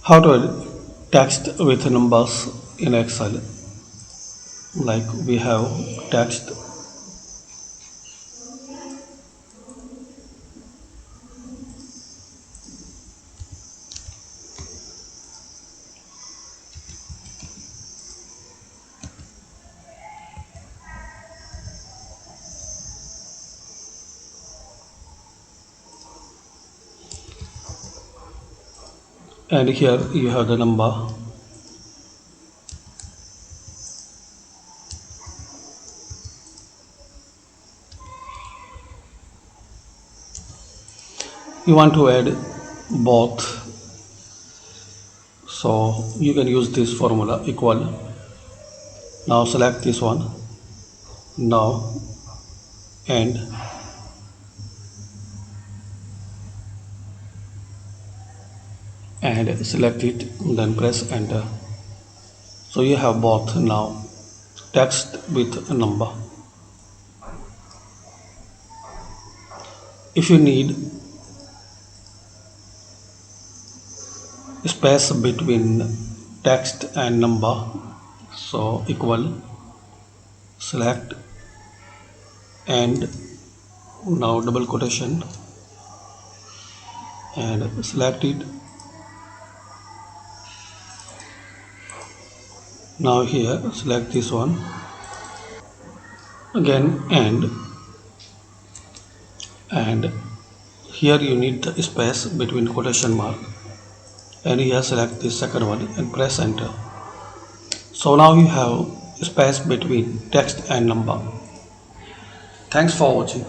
How to edit text with numbers in Excel. Like we have text and here you have the number. You want to add both, so you can use this formula equal. Now select this one. Now and select it, then press enter. So you have both now, text with a number. If you need space between text and number, so equal, select and now double quotation and select it. Now here select this one again and here you need the space between quotation mark, and here select the second one and press enter. So now you have space between text and number. Thanks for watching.